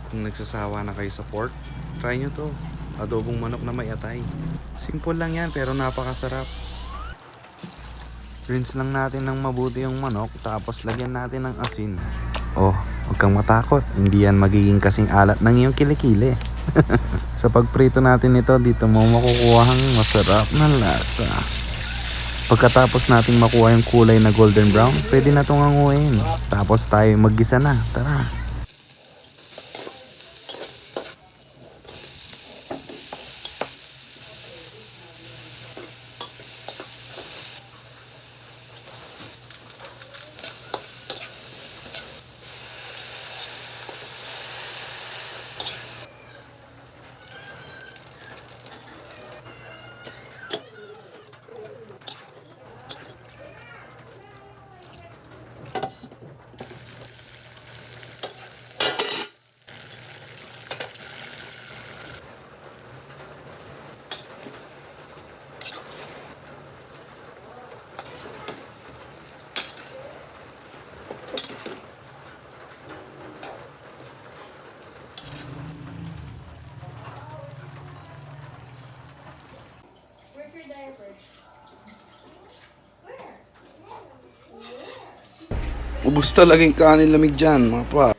Kung nagsasawa na kayo sa pork, try nyo to. Adobong manok na may atay. Simple lang yan pero napakasarap. Rinse lang natin ng mabuti yung manok tapos lagyan natin ng asin. Oh, huwag kang matakot. Hindi yan magiging kasing alat ng iyong kilikili. Sa pagprito natin ito, dito mo makukuha ang masarap na lasa. Pagkatapos nating makuha yung kulay na golden brown, pwede na itong anguin. Tapos tayo maggisa na. Tara! Ubus talaga yung kanin lamig dyan, mga pa.